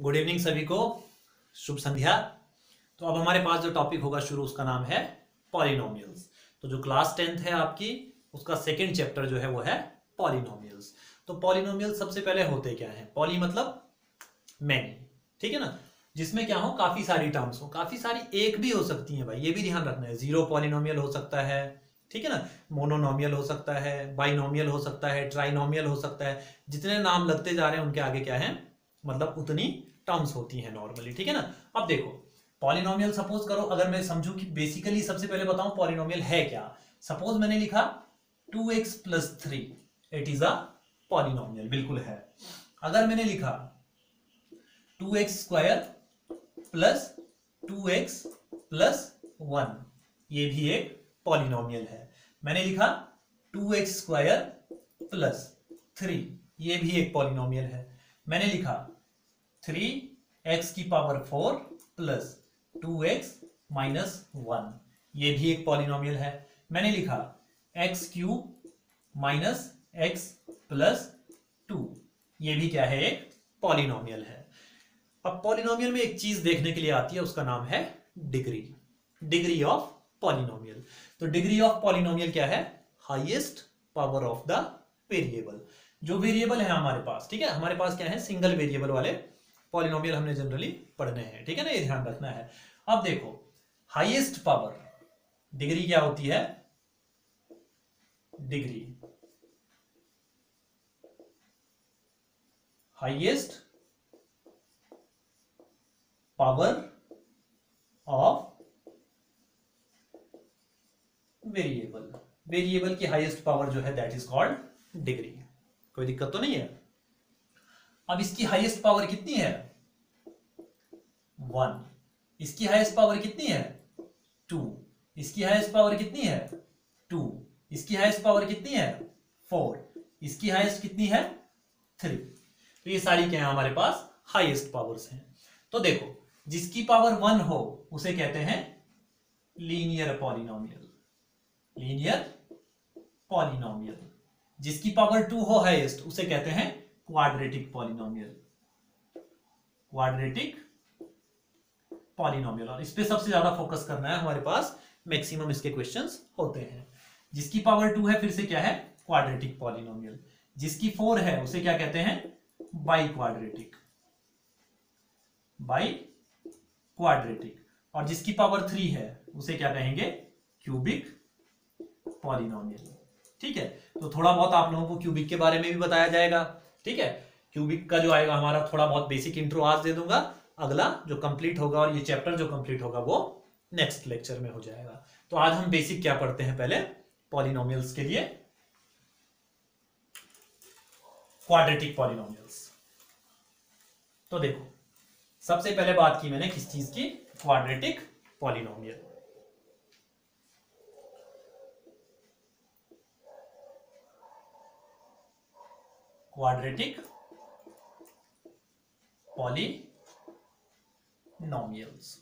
Good evening सभी को, शुभ संध्या। तो अब हमारे पास जो टॉपिक होगा शुरू, उसका नाम है पॉलिनोमियल्स। तो जो क्लास 10th है आपकी, उसका सेकंड चैप्टर जो है वो है पॉलिनोमियल्स। तो पॉलिनोमियल सबसे पहले होते क्या है? पॉली मतलब मैनी, ठीक है ना, जिसमें क्या हो, काफी सारी टर्म्स हो, काफी सारी एक भी हो सकती हैं भाई, ये भी ध्यान रखना है। जीरो पॉलिनोमियल हो सकता है, ठीक है ना, मोनोनोमियल हो सकता है, बाइनोमियल हो सकता है, ट्राइनोमियल हो सकता है। जितने नाम लगते जा रहे हैं उनके आगे क्या है, मतलब उतनी टर्म्स होती हैं नॉर्मली, ठीक है ना। अब देखो पॉलिनोमियल, सपोज करो अगर मैं समझूं कि बेसिकली सबसे पहले बताऊं पॉलिनोमियल है क्या। सपोज मैंने लिखा 2x+3, it is a polynomial, बिल्कुल है। अगर मैंने लिखा 2x² प्लस 2x+1, ये भी एक पॉलिनोमियल है। मैंने लिखा 2x² प्लस 3, ये भी एक पॉलिनोमियल है। मैंने लिखा 3x⁴ प्लस 2x−1, ये भी एक पॉलिनोमियल है। मैंने लिखा x³ माइनस x+2, ये भी क्या है, एक पॉलिनोमियल है। अब पॉलिनोमियल में एक चीज देखने के लिए आती है, उसका नाम है डिग्री, डिग्री ऑफ पॉलिनोमियल। तो डिग्री ऑफ पॉलिनोमियल क्या है? Highest power of the variable. जो वेरिएबल है हमारे पास, ठीक है, हमारे पास क्या है, सिंगल वेरिएबल वाले पॉलिनोमियल हमने जनरली पढ़ने हैं, ठीक है ना, ये ध्यान रखना है। अब देखो हाईएस्ट पावर, डिग्री क्या होती है? Degree highest power of variable, variable की हाईएस्ट पावर जो है दैट इज कॉल्ड डिग्री। कोई दिक्कत तो नहीं है। अब इसकी हाईएस्ट पावर कितनी है? 1। इसकी हाईएस्ट पावर कितनी है? 2। इसकी हाईएस्ट पावर कितनी है? 2। इसकी हाईएस्ट पावर कितनी है? 4। इसकी हाईएस्ट कितनी है? 3। तो ये सारी क्या है हमारे पास, हाईएस्ट पावर्स हैं। तो देखो जिसकी पावर 1 हो उसे कहते हैं लीनियर पॉलिनोमियल, लीनियर पॉलिनोमियल। जिसकी पावर 2 हो हाईएस्ट, उसे कहते हैं क्वाड्रेटिक पॉलिनोमियल, क्वाड्रेटिक पॉलिनोमियल। और इस पे सबसे ज्यादा फोकस करना है, हमारे पास मैक्सिमम इसके क्वेश्चंस होते हैं। जिसकी पावर 2 है फिर से क्या है, क्वाड्रेटिक पॉलिनोमियल। जिसकी 4 है उसे क्या कहते हैं, बाई क्वाड्रेटिक, बाई क्वाड्रेटिक। और जिसकी पावर 3 है उसे क्या कहेंगे, क्यूबिक पॉलिनोमियल, ठीक है। तो थोड़ा बहुत आप लोगों को क्यूबिक के बारे में भी बताया जाएगा, ठीक है। क्यूबिक का जो आएगा हमारा थोड़ा बहुत बेसिक इंट्रो आज दे दूंगा, अगला जो कंप्लीट होगा और ये चैप्टर जो कंप्लीट होगा वो नेक्स्ट लेक्चर में हो जाएगा। तो आज हम बेसिक क्या पढ़ते हैं, पहले पॉलिनोमियल्स के लिए, क्वाड्रेटिक पॉलिनोमियल्स। तो देखो सबसे पहले बात की मैंने किस चीज की, क्वाड्रेटिक पॉलिनोमियल। Quadratic polynomials.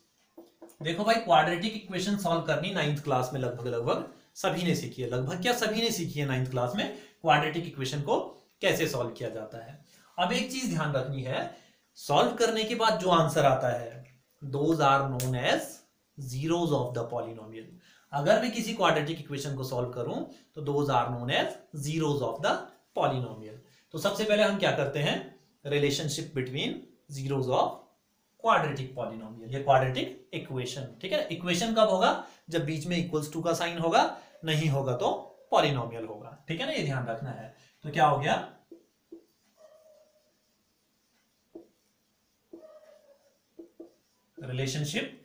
देखो भाई, क्वाड्रेटिक इक्वेशन सॉल्व करनी 9th क्लास में लगभग सभी ने सीखी है, लगभग क्या सभी ने सीखी है 9th क्लास में क्वाड्रेटिक इक्वेशन को कैसे सॉल्व किया जाता है। अब एक चीज ध्यान रखनी है, सॉल्व करने के बाद जो आंसर आता है, those are known as zeros of the polynomial. अगर मैं किसी क्वाड्रेटिक इक्वेशन को सॉल्व करूं तो those are known as zeros of the polynomial. तो सबसे पहले हम क्या करते हैं, relationship between zeros of quadratic polynomial, ये क्वाड्रेटिक इक्वेशन, ठीक है। इक्वेशन कब होगा, जब बीच में इक्वल्स टू का साइन होगा, नहीं होगा तो पॉलिनोमियल होगा, ठीक है ना, ये ध्यान रखना है। तो क्या हो गया, relationship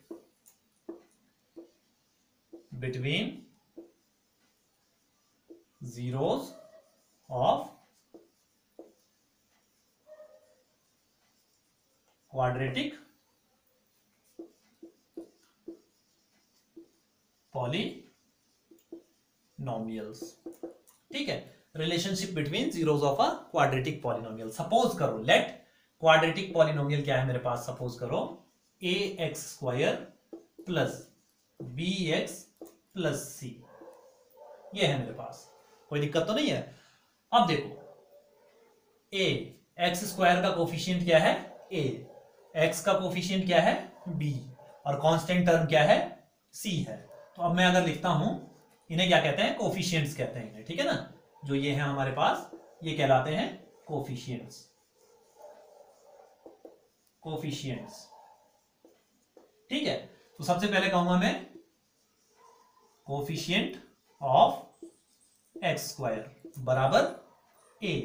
between zeros of quadratic polynomials, ठीक है। Relationship between zeros of a quadratic polynomial. Suppose करो, लेट क्वाड्रेटिक पॉलिनोमियल क्या है मेरे पास, सपोज करो ax² प्लस bx+c, ये है मेरे पास, कोई दिक्कत तो नहीं है। अब देखो a x² का कोफिशिएंट क्या है, a, x का कोफिशिएंट क्या है b और कांस्टेंट टर्म क्या है c है। तो अब मैं अगर लिखता हूं, इन्हें क्या कहते हैं, कोफिशिएंट्स कहते हैं, ठीक है ना। जो ये है हमारे पास, ये कहलाते हैं कोफिशिएंट्स। कोफिशिएंट्स, ठीक है। तो सबसे पहले कहूंगा मैं कोफिशिएंट ऑफ एक्स स्क्वायर बराबर a,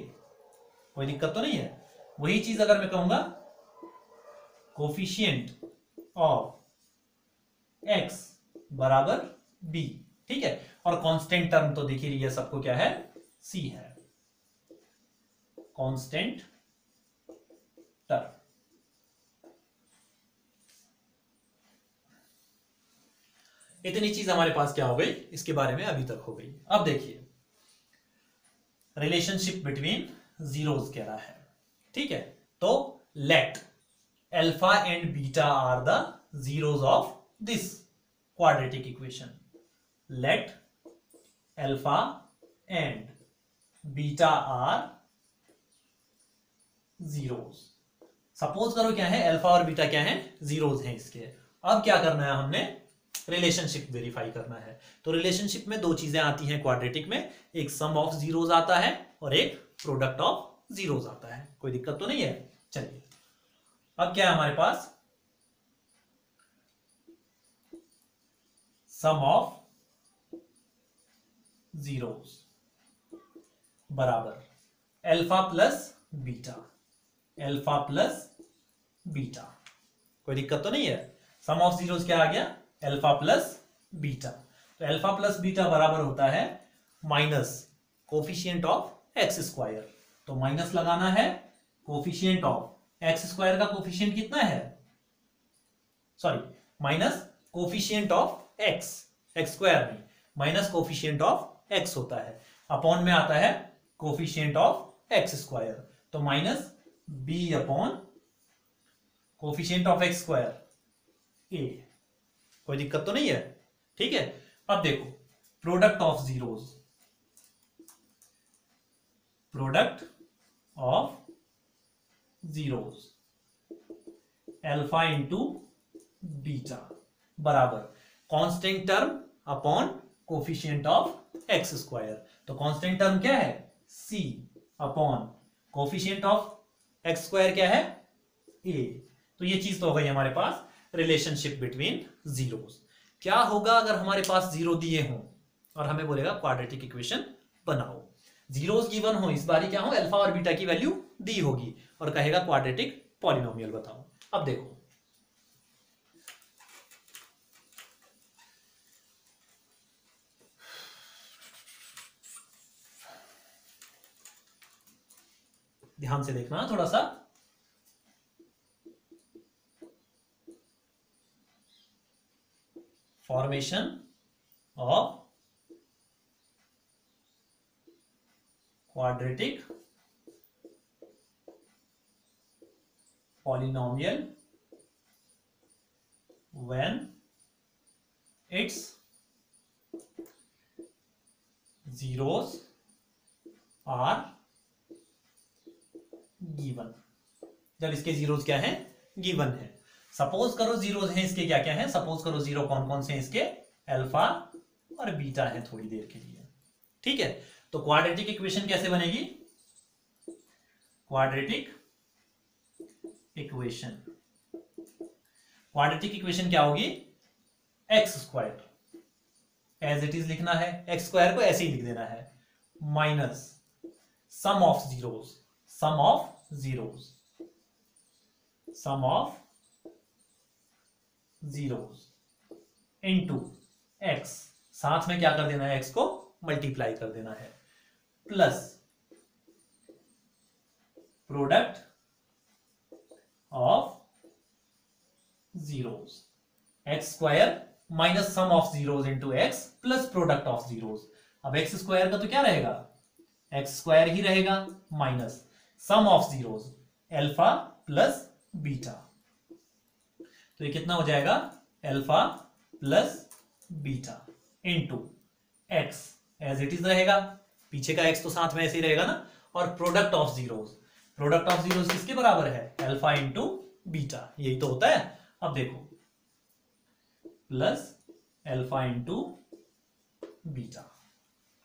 कोई दिक्कत तो नहीं है। वही चीज अगर मैं कहूंगा कोफिशिएंट ऑफ x बराबर b, ठीक है। और कांस्टेंट टर्म तो देखिए ये सबको क्या है, c है, कांस्टेंट टर्म। इतनी चीज हमारे पास क्या हो गई, इसके बारे में अभी तक हो गई। अब देखिए रिलेशनशिप बिटवीन जीरोस कह रहा है, ठीक है। तो let alpha and beta are the zeros of this quadratic equation. Let alpha and beta are zeros. Suppose करो क्या है, अल्फा और बीटा क्या है, जीरोस हैं इसके। अब क्या करना है, हमने रिलेशनशिप वेरीफाई करना है। तो रिलेशनशिप में दो चीजें आती हैं क्वाड्रेटिक में, एक सम ऑफ जीरोस आता है और एक प्रोडक्ट ऑफ जीरोस आता है। कोई दिक्कत तो नहीं है। चलिए अब क्या है हमारे पास, सम ऑफ जीरोस बराबर alpha plus beta, alpha plus beta. कोई दिक्कत तो नहीं है। सम ऑफ जीरोस क्या आ गया, अल्फा प्लस बीटा। तो अल्फा प्लस बीटा बराबर होता है minus coefficient of x square. तो माइनस लगाना है कोफिशिएंट ऑफ एक्स स्क्वायर का कोफिशिएंट कितना है, sorry minus coefficient of x, x square नहीं, माइनस कोफिशिएंट ऑफ एक्स होता है, अपॉन में आता है कोफिशिएंट ऑफ एक्स स्क्वायर। तो minus b upon coefficient of x square a. कोई दिक्कत तो नहीं है, ठीक है। अब देखो product of zeros, product of zeros alpha into beta बराबर constant term upon coefficient of x square. तो कांस्टेंट टर्म क्या है, c upon coefficient of x square क्या है, a। तो ये चीज तो हो गई हमारे पास रिलेशनशिप बिटवीन जीरोस। क्या होगा अगर हमारे पास जीरो दिए हों और हमें बोलेगा क्वाड्रेटिक इक्वेशन बनाओ। जीरोस गिवन हो, इस बारी क्या हो, अल्फा और बीटा की वैल्यू दी होगी और कहेगा क्वाड्रेटिक पॉलिनोमियल बताओ। अब देखो ध्यान से देखना थोड़ा सा। Formation of quadratic polynomial when its zeros are given। जब इसके जीरोस क्या है, गिवन है। सपोज करो जीरोस हैं इसके क्या क्या है, सपोज करो जीरो कौन कौन से हैं इसके, अल्फा और बीटा है थोड़ी देर के लिए, ठीक है। तो क्वाड्रेटिक इक्वेशन कैसे बनेगी, क्वाड्रेटिक इक्वेशन, क्वाड्रेटिक इक्वेशन क्या होगी, X square as it is लिखना है, एक्स स्क्वायर को ऐसे ही लिख देना है, minus sum of zeros, sum of zeros, sum of zeros into X, साथ में क्या कर देना है, एक्स को मल्टीप्लाई कर देना है, plus product of zeros, X square minus sum of zeros into X plus product of zeros. अब एक्स स्क्वायर का तो क्या रहेगा, एक्स स्क्वायर ही रहेगा, minus sum of zeros alpha plus beta. तो ये कितना हो जाएगा, alpha plus beta into X as it is रहेगा, पीछे का एक्स तो साथ में ऐसे ही रहेगा ना, और product of zeros, product of zeros किसके बराबर है, अल्फा इंटू बीटा, यही तो होता है। अब देखो प्लस अल्फा इंटू बीटा,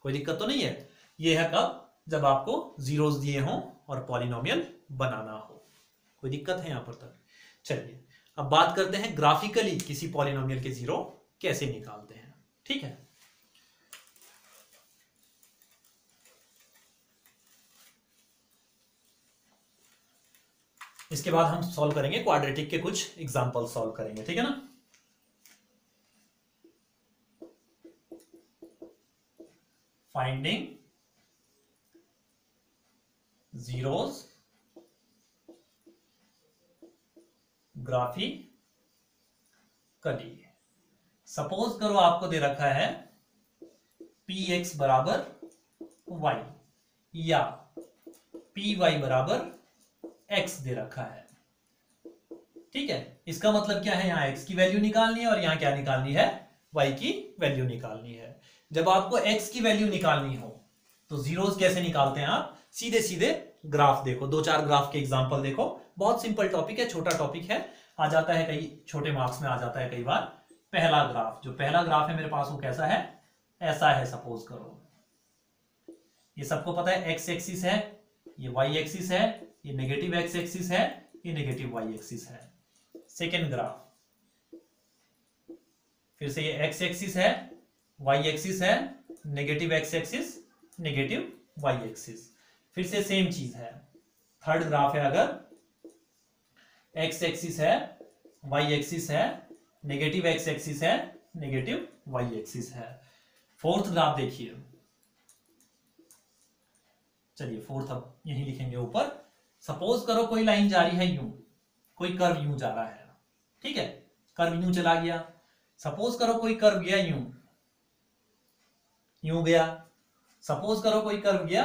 कोई दिक्कत तो नहीं है। ये है कब, जब आपको जीरोस दिए हों और पॉलिनोमियल बनाना हो। कोई दिक्कत है यहां पर तक? चलिए अब बात करते हैं ग्राफिकली किसी पॉलिनोमियल के जीरो कैसे निकालते हैं। ठीक है, इसके बाद हम सॉल्व करेंगे क्वाड्रेटिक के कुछ एग्जांपल सॉल्व करेंगे, ठीक है ना। Finding zeros graphically. सपोज करो आपको दे रखा है पी एक्स बराबर वाई या पी वाई बराबर एक्स दे रखा है। ठीक है, इसका मतलब क्या है, यहां एक्स की वैल्यू निकालनी है और यहां क्या निकालनी है, वाई की वैल्यू निकालनी है। जब आपको एक्स की वैल्यू निकालनी हो तो जीरोस कैसे निकालते हैं आप, सीधे सीधे ग्राफ देखो, दो चार ग्राफ के एग्जांपल देखो। बहुत सिंपल टॉपिक है, छोटा टॉपिक है, आ जाता है कई छोटे मार्क्स में आ जाता है कई बार। पहला ग्राफ, जो पहला ग्राफ है मेरे पास वो कैसा है, ऐसा है। सपोज करो ये सबको पता है एक्स एक्सिस है, ये वाई एक्सिस है, ये नेगेटिव एक्स एक्सिस है, ये नेगेटिव वाई एक्सिस है। सेकेंड ग्राफ, फिर से ये एक्स एक्सिस है, वाई एक्सिस है, negative X axis, negative Y axis, फिर से सेम चीज है। थर्ड ग्राफ है, अगर एक्स एक्सिस है, वाई एक्सिस है, नेगेटिव एक्स एक्सिस है, नेगेटिव वाई एक्सिस है। फोर्थ ग्राफ देखिए, चलिए फोर्थ अब यही लिखेंगे ऊपर। सपोज करो कोई लाइन जा रही है यूं, कोई कर्व यूं जा रहा है, ठीक है, कर्व यूं चला गया। सपोज करो कोई कर्व गया यूं, यूं गया। सपोज करो कोई कर्व गया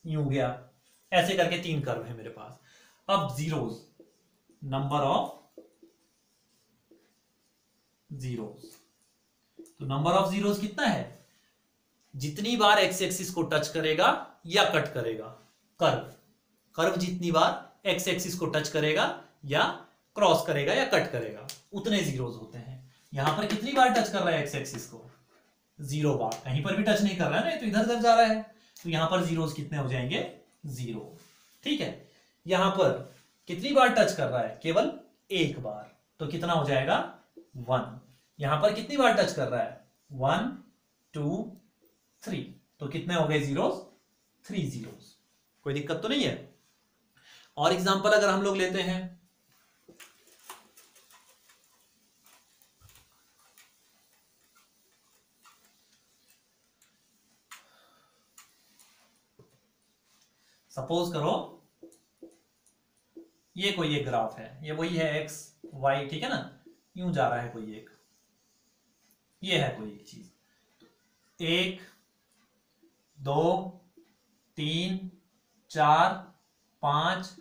यूं गया। ऐसे करके तीन कर्व है मेरे पास। अब जीरोस, नंबर ऑफ जीरोस, तो नंबर ऑफ जीरोस कितना है, जितनी बार एक्स एक्सिस को टच करेगा या कट करेगा, कर्व कर्व जितनी बार एक्स एक्सिस को टच करेगा या क्रॉस करेगा या कट करेगा, उतने जीरोस होते हैं। यहां पर कितनी बार टच कर रहा है एक्स एक्सिस को, 0 बार। कहीं पर भी टच नहीं कर रहा है ना, तो इधर उधर जा रहा है, तो यहां पर जीरोस कितने हो जाएंगे, 0। ठीक है, यहां पर कितनी बार टच कर रहा है, केवल एक बार, तो कितना हो जाएगा 1। यहां पर कितनी बार टच कर रहा है, 1 2 3, तो कितने हो गए जीरोस, 3 जीरोस। कोई दिक्कत तो नहीं है। और एग्जांपल अगर हम लोग लेते हैं, सपोज करो ये कोई एक ग्राफ है, ये वही है एक्स वाई, ठीक है ना, यूं जा रहा है कोई एक, ये है कोई एक चीज, 1 2 3 4 5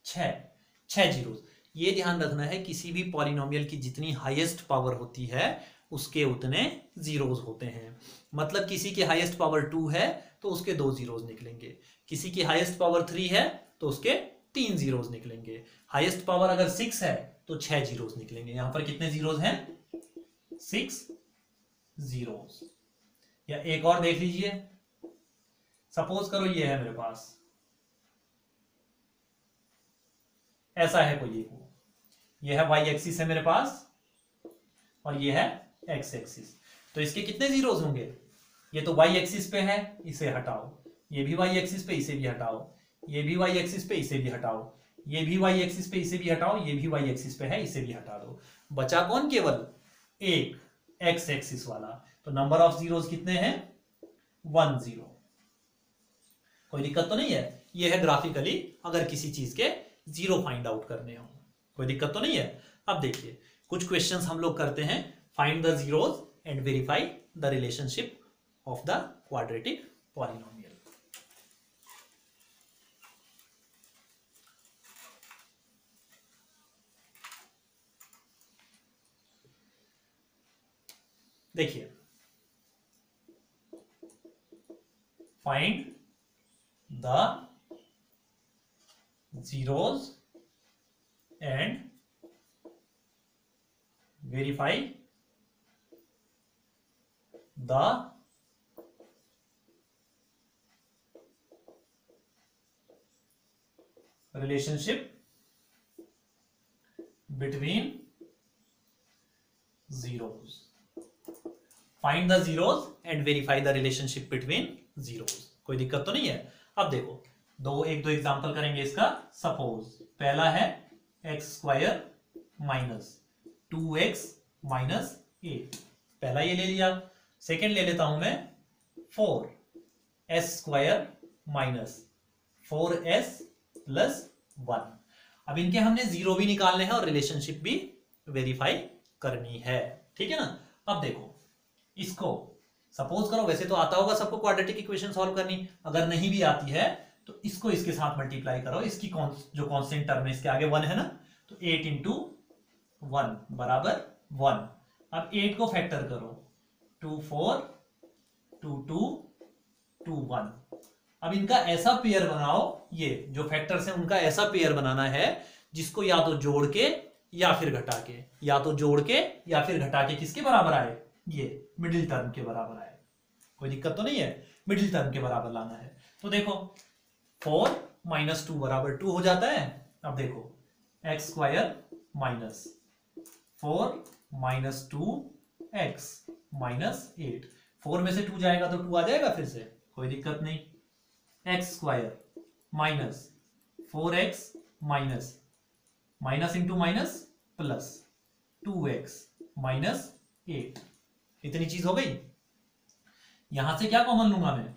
6 जीरोस। ये ध्यान रखना है, किसी भी पॉलिनोमियल की जितनी हाईएस्ट पावर होती है उसके उतने जीरोस होते हैं। मतलब किसी की हाईएस्ट पावर 2 है तो उसके 2 जीरोस निकलेंगे, किसी की हाईएस्ट पावर 3 है तो उसके 3 जीरोस निकलेंगे, हाईएस्ट पावर अगर 6 है तो 6 जीरोस निकलेंगे। यहां पर कितने जीरोस हैं, 6 जीरोस। या एक और देख लीजिए, सपोज करो ये है मेरे पास, ऐसा है कोई एक, ये है वाई एक्सिस है मेरे पास और ये है एक्स एक्सिस, तो इसके कितने जीरोस होंगे, ये तो वाई एक्सिस पे है, इसे हटाओ, ये भी वाई एक्सिस पे, इसे भी हटाओ, ये भी वाई एक्सिस पे, इसे भी हटाओ, ये भी वाई एक्सिस पे, इसे भी हटाओ, ये भी वाई एक्सिस पे है, इसे भी हटा दो। बचा कौन, केवल एक एक्स एक्सिस वाला। तो नंबर ऑफ जीरोस कितने हैं, 1 0। कोई दिक्कत तो नहीं है। ये है ग्राफिकली अगर किसी चीज के जीरो फाइंड आउट करने हो, कोई दिक्कत तो नहीं है। अब देखिए कुछ क्वेश्चंस हम लोग करते हैं, find the zeros and verify the relationship of the quadratic polynomial. देखिए, find the zeros and verify the relationship between zeros. Find the zeros and verify the relationship between zeros. कोई दिक्कत तो नहीं है। अब देखो एक दो एग्जांपल करेंगे इसका। सपोज पहला है x square minus 2x minus 8, पहला ये ले लिया। सेकेंड ले लेता हूं मैं 4s square minus 4s plus 1। अब इनके हमने जीरो भी निकालने हैं और रिलेशनशिप भी वेरीफाई करनी है, ठीक है ना। अब देखो इसको सपोज करो, वैसे तो आता होगा सबको क्वाड्रेटिक इक्वेशन सॉल्व करनी, अगर नहीं भी आती है तो इसको इसके साथ मल्टीप्लाई करो। इसकी जो कांस्टेंट टर्म है इसके आगे 1 है ना, तो 8 इंटू 1 बराबर 1। अब 8 को फैक्टर करो, 2 4 2 2 2 1। अब इनका ऐसा पेयर बनाओ, ये जो फैक्टर्स हैं उनका ऐसा पेयर बनाना है जिसको या तो जोड़ के या फिर घटा के, या तो जोड़ के या फिर घटा के किसके बराबर आए, ये मिडिल टर्म के बराबर आए। कोई दिक्कत तो नहीं है, मिडिल टर्म के बराबर लाना है। तो देखो 4 माइनस 2 बराबर 2 हो जाता है। अब देखो x square minus 4 minus 2x minus 8, 4 में से 2 जाएगा तो 2 आ जाएगा फिर से, कोई दिक्कत नहीं। X square minus 4x minus minus into minus plus 2x minus 8, इतनी चीज हो गई। यहां से क्या कॉमन लूंगा मैं,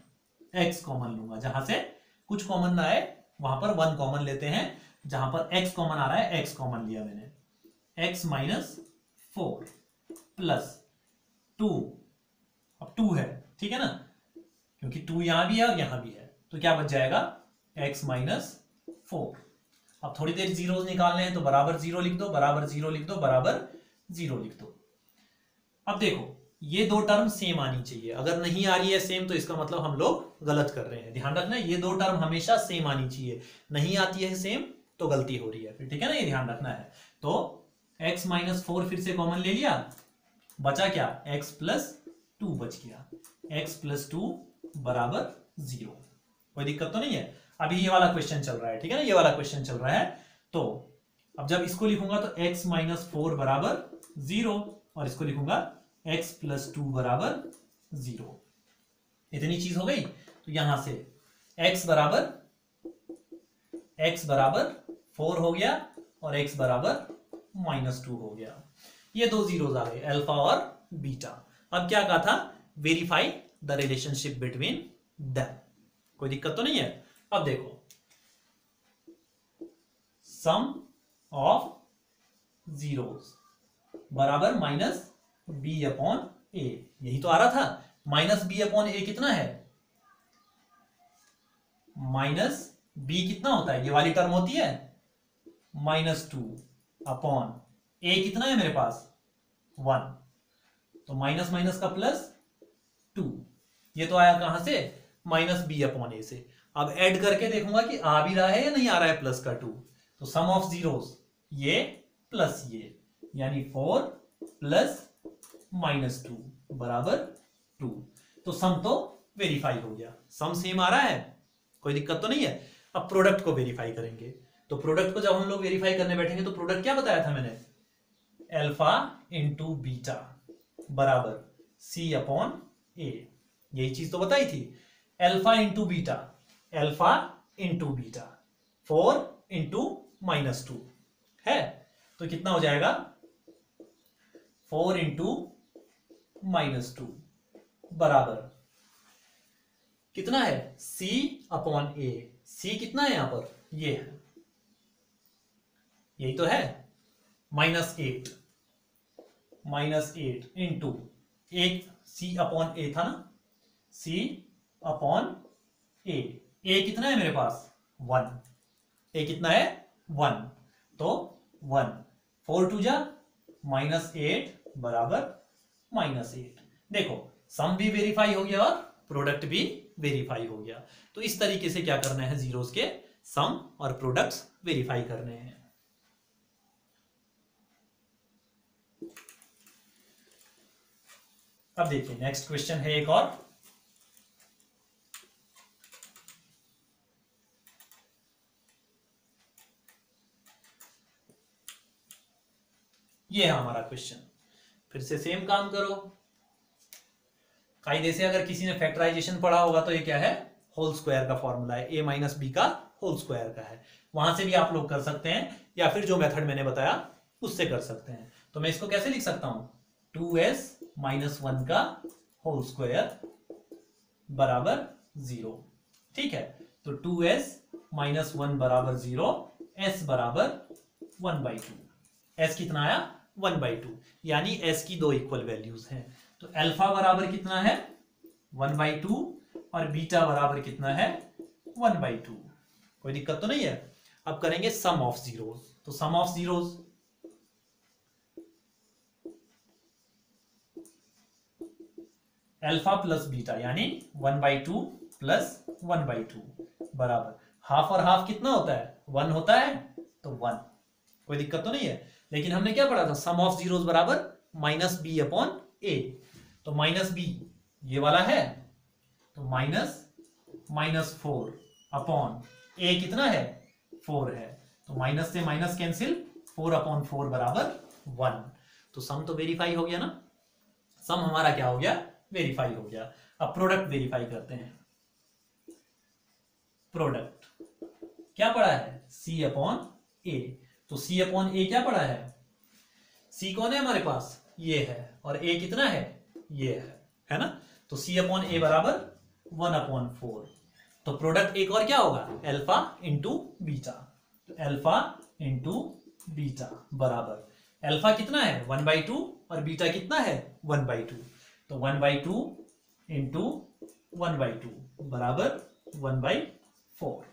x कॉमन लूंगा। जहां से कुछ कॉमन ना आए वहां पर 1 कॉमन लेते हैं। जहां पर x कॉमन आ रहा है x कॉमन लिया मैंने, x माइनस 4 प्लस 2, अब 2 है, ठीक है ना, क्योंकि 2 यहां भी है और यहां भी है, तो क्या बच जाएगा x माइनस 4। अब थोड़ी देर जीरो निकालने हैं तो बराबर 0 लिख दो, बराबर 0 लिख दो, बराबर 0 लिख दो। अब देखो ये दो टर्म सेम आनी चाहिए, अगर नहीं आ रही है सेम तो इसका मतलब हम लोग गलत कर रहे हैं। ध्यान रखना ये दो टर्म हमेशा सेम आनी चाहिए, नहीं आती है सेम तो गलती हो रही है फिर, ठीक है ना, ये ध्यान रखना है। तो x माइनस 4 फिर से कॉमन ले लिया, बचा क्या, x प्लस 2 बच गया, x प्लस 2 बराबर 0। कोई दिक्कत तो नहीं है। अभी ये वाला क्वेश्चन चल रहा है, ठीक है ना, ये वाला क्वेश्चन चल रहा है। तो अब जब इसको लिखूंगा तो x माइनस 4 बराबर 0 और इसको लिखूंगा x प्लस 2 बराबर 0, इतनी चीज हो गई। तो यहां से x बराबर 4 हो गया और x बराबर माइनस 2 हो गया। ये दो जीरोस आ गए, अल्फा और बीटा। अब क्या कहा था, verify the relationship between them. कोई दिक्कत तो नहीं है। अब देखो सम ऑफ जीरोस बराबर माइनस बी अपॉन ए, यही तो आ रहा था। माइनस बी अपॉन ए कितना है, माइनस बी कितना होता है, ये वाली टर्म होती है माइनस 2 अपॉन ए कितना है मेरे पास 1, तो माइनस माइनस का प्लस 2, ये तो आया कहां से, माइनस बी अपॉन ए से। अब ऐड करके देखूंगा कि आ भी रहा है या नहीं आ रहा है प्लस का 2, तो सम ऑफ जीरोस ये प्लस ये, यानी 4 प्लस माइनस 2 बराबर 2। तो सम तो वेरीफाई हो गया, सम सेम आ रहा है, कोई दिक्कत तो नहीं है। अब प्रोडक्ट को वेरीफाई करेंगे, तो प्रोडक्ट को जब हम लोग वेरीफाई करने बैठेंगे तो प्रोडक्ट क्या बताया था मैंने, अल्फा इंटू बीटा बराबर सी अपॉन ए, यही चीज तो बताई थी। Alpha into beta, alpha into beta 4 into minus 2 है, तो कितना हो जाएगा 4 इंटू माइनस 2 बराबर कितना है, c अपॉन ए। c कितना है यहां पर, ये है, यही तो है, -8 इंटू एक c अपॉन ए था ना, c अपॉन ए कितना है मेरे पास 1, ए कितना है 1, तो 1 4 2 जा -8 बराबर -8। देखो सम भी वेरीफाई हो गया और प्रोडक्ट भी वेरीफाई हो गया। तो इस तरीके से क्या करना है, जीरोस के सम और प्रोडक्ट्स वेरीफाई करने हैं। अब देखिए नेक्स्ट क्वेश्चन है एक और। ये है हमारा क्वेश्चन। फिर से सेम काम करो। कायदे से अगर किसी ने फैक्टराइजेशन पढ़ा होगा तो ये क्या है, होल स्क्वायर का फॉर्मूला है, a माइनस बी का होल स्क्वायर का है। वहां से भी आप लोग कर सकते हैं या फिर जो मेथड मैंने बताया उससे कर सकते हैं। तो मैं इसको कैसे लिख सकता हूं, 2s माइनस 1 का होल स्क्वायर बराबर 0। ठीक है, तो 2s माइनस 1 बराबर 0, s बराबर 1/2। s कितना आया, 1/2, यानी s की दो इक्वल वैल्यूज हैं। तो अल्फा बराबर कितना है, 1/2, और बीटा बराबर कितना है, 1/2। कोई दिक्कत तो नहीं है। अब करेंगे सम ऑफ जीरोस। तो sum of zeros, alpha plus beta यानी 1/2 प्लस 1/2 बराबर हाफ, और हाफ कितना होता है, 1 होता है, तो 1। कोई दिक्कत तो नहीं है। लेकिन हमने क्या पढ़ा था, सम ऑफ जीरोस बराबर माइनस बी अपॉन ए। तो माइनस बी ये वाला है, तो -4 अपॉन ए कितना है, 4 है, तो माइनस से माइनस कैंसिल, 4/4 बराबर 1। तो सम तो वेरीफाई हो गया ना, सम हमारा क्या हो गया, वेरीफाई हो गया। अब प्रोडक्ट वेरीफाई करते हैं। प्रोडक्ट क्या पढ़ा है, c अपॉन ए। तो c अपॉन ए क्या पढ़ा है, c कौन है हमारे पास, ये है, और a कितना है, ये है ना। तो c अपॉन ए बराबर 1/4। तो प्रोडक्ट एक और क्या होगा, अल्फा इंटू बीटा। तो अल्फा इंटू बीटा बराबर, अल्फा कितना है 1/2 और बीटा कितना है 1/2। तो 1/2 इंटू 1/2 बराबर 1/4।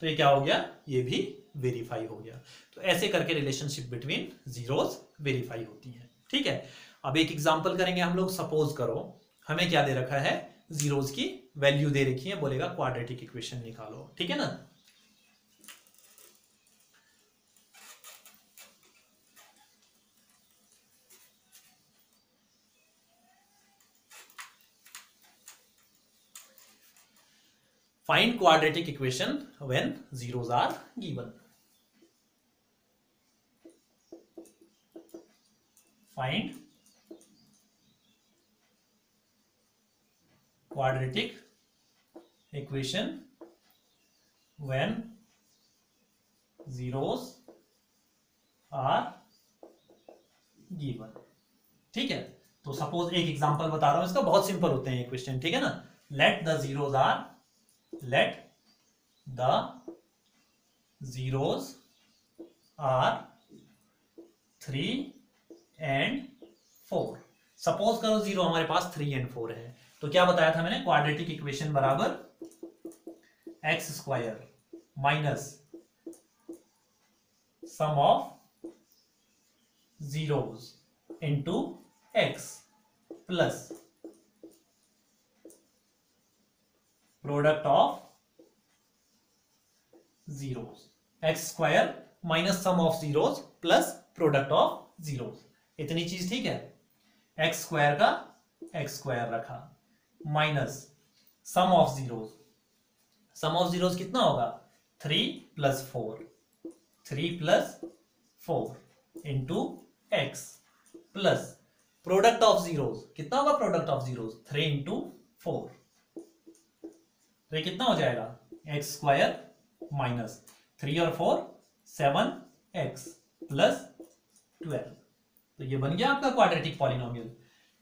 तो ये क्या हो गया, ये भी वेरीफाई हो गया। तो ऐसे करके रिलेशनशिप बिटवीन जीरोस वेरीफाई होती है। ठीक है, अब एक एग्जांपल करेंगे हम लोग। सपोज करो हमें क्या दे रखा है, जीरोस की वैल्यू दे रखी है, बोलेगा क्वाड्रेटिक इक्वेशन निकालो। ठीक है ना। Find quadratic equation when zeros are given. Find quadratic equation when zeros are given. ठीक है, तो सपोज एक एग्जांपल बता रहा हूं इसका, बहुत सिंपल होते हैं ये क्वेश्चन। ठीक है ना। Let the zeros are 3 and 4। Suppose करो जीरो हमारे पास 3 and 4 है। तो क्या बताया था मैंने, क्वाड्रेटिक इक्वेशन बराबर x² minus sum of zeros into x plus product of zeros. x² minus sum of zeros plus product of zeros, इतनी चीज। ठीक है, x² का x² रखा minus sum of zeros. Sum of zeros कितना होगा, 3 + 4, 3 + 4 into x plus product of zeros कितना होगा, प्रोडक्ट ऑफ जीरोस 3 × 4। तो ये कितना हो जाएगा, x² माइनस 3 और 4 7x प्लस 12। तो ये बन गया आपका क्वाड्रेटिक पॉलिनोमियल।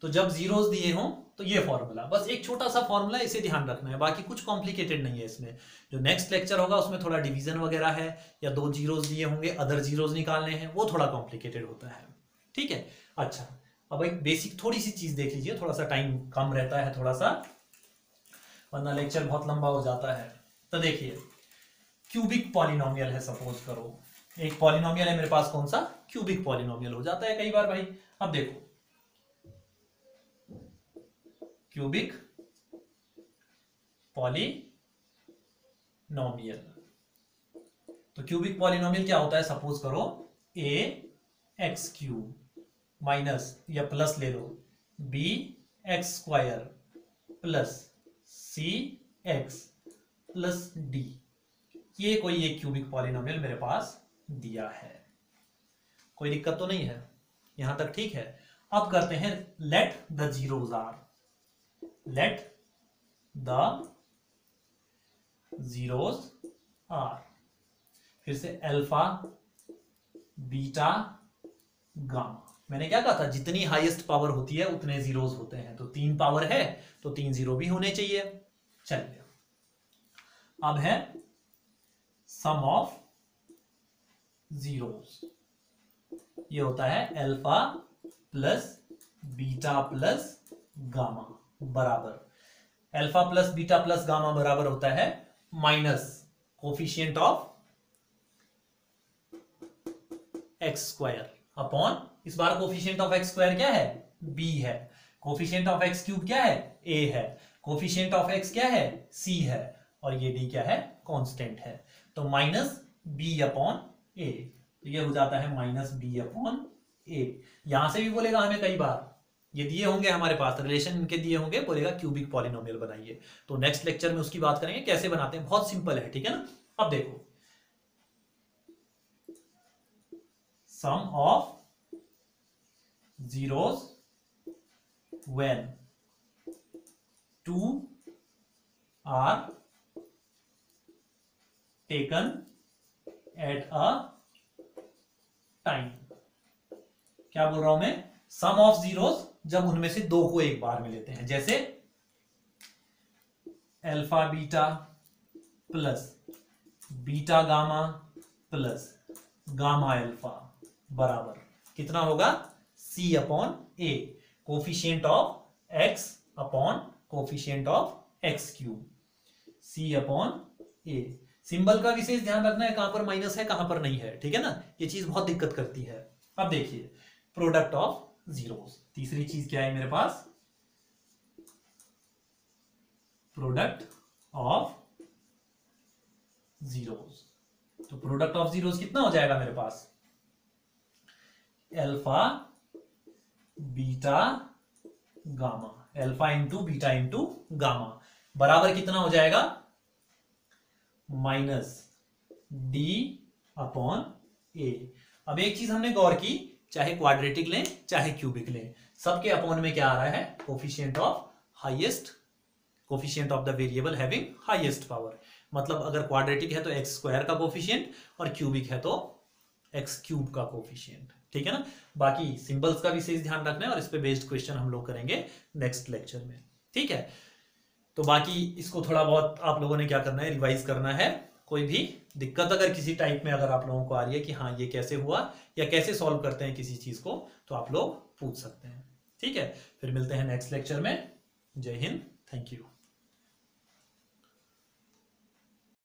तो जब जीरोस दिए हों तो ये फॉर्मूला, बस एक छोटा सा फॉर्मूला, इसे ध्यान रखना है, बाकी कुछ कॉम्प्लिकेटेड नहीं है इसमें। जो नेक्स्ट लेक्चर होगा उसमें थोड़ा डिवीजन वगैरह है, या 2 जीरोस दिए होंगे, अदर जीरोस निकालने हैं, वो थोड़ा कॉम्प्लिकेटेड होता है। ठीक है, अच्छा अब एक बेसिक थोड़ी सी चीज देख लीजिए, थोड़ा सा टाइम कम रहता है थोड़ा सा, वरना लेक्चर बहुत लंबा हो जाता है। तो देखिए क्यूबिक पॉलिनोमियल है, सपोज करो एक पॉलिनोमियल है मेरे पास, कौन सा, क्यूबिक पॉलिनोमियल हो जाता है कई बार भाई। अब देखो क्यूबिक पॉलिनोमियल, तो क्यूबिक पॉलिनोमियल क्या होता है, सपोज करो a x³ माइनस या प्लस ले लो b एक्स स्क्वायर प्लस सी एक्स प्लस डी, ये कोई एक क्यूबिक पॉलिनोमियल मेरे पास दिया है। कोई दिक्कत तो नहीं है, यहां तक ठीक है। अब करते हैं let the zeros are, let the zeros are, फिर से अल्फा बीटा गामा। मैंने क्या कहा था, जितनी हाईएस्ट पावर होती है उतने जीरोज होते हैं, तो 3 पावर है तो 3 जीरो भी होने चाहिए। चलिए अब है सम ऑफ जीरोज, ये होता है alpha plus beta plus gamma बराबर, alpha plus beta plus gamma बराबर होता है minus coefficient of x square upon, इस बार कोफिशिएंट ऑफ एक्स स्क्वायर क्या है, बी है, कोफिशिएंट ऑफ एक्स क्यूब क्या है, ए है, कोफिशिएंट ऑफ एक्स क्या है, सी है, और ये डी क्या है, कांस्टेंट है। तो माइनस बी अपॉन ए, तो ये हो जाता है माइनस बी अपॉन ए। यहां से भी बोलेगा हमें कई बार, ये दिए होंगे हमारे पास, रिलेशन इनके दिए होंगे, बोलेगा क्यूबिक पॉलिनोमियल बनाइए। तो नेक्स्ट लेक्चर में उसकी बात करेंगे कैसे बनाते हैं, बहुत सिंपल है, ठीक है ना। अब देखो सम of zeros when 2 are taken at a time। क्या बोल रहा हूं मैं, सम ऑफ जीरोस जब उनमें से 2 को एक बार में लेते हैं, जैसे alpha beta plus beta gamma plus gamma alpha बराबर कितना होगा, C upon A, coefficient of x upon coefficient of x cube, C upon A. Symbol का विशेष ध्यान रखना है, कहां पर माइनस है कहां पर नहीं है, ठीक है ना, ये चीज बहुत दिक्कत करती है। अब देखिए प्रोडक्ट ऑफ जीरोस, तीसरी चीज क्या है मेरे पास, प्रोडक्ट ऑफ जीरोस। तो प्रोडक्ट ऑफ जीरोस कितना हो जाएगा मेरे पास, alpha beta gamma, alpha into beta into gamma बराबर कितना हो जाएगा, माइनस डी अपॉन ए। अब एक चीज हमने गौर की, चाहे क्वाड्रेटिक लें चाहे क्यूबिक लें, सबके अपॉन में क्या आ रहा है, coefficient of highest, coefficient of the variable having highest power. मतलब अगर क्वाड्रेटिक है तो एक्स स्क्वायर का कोफिशिएंट, और क्यूबिक है तो एक्स क्यूब का कोफिशिएंट, ठीक है ना। बाकी सिंबल्स का विशेष ध्यान रखना है, और इस पे बेस्ड क्वेश्चन हम लोग करेंगे नेक्स्ट लेक्चर में, ठीक है। तो बाकी इसको थोड़ा बहुत आप लोगों ने क्या करना है, रिवाइज करना है। कोई भी दिक्कत अगर किसी टाइप में अगर आप लोगों को आ रही है कि हाँ ये कैसे हुआ या कैसे सॉल्व करते हैं किसी चीज को, तो आप लोग पूछ सकते हैं, ठीक है। फिर मिलते हैं नेक्स्ट लेक्चर में। जय हिंद, थैंक यू।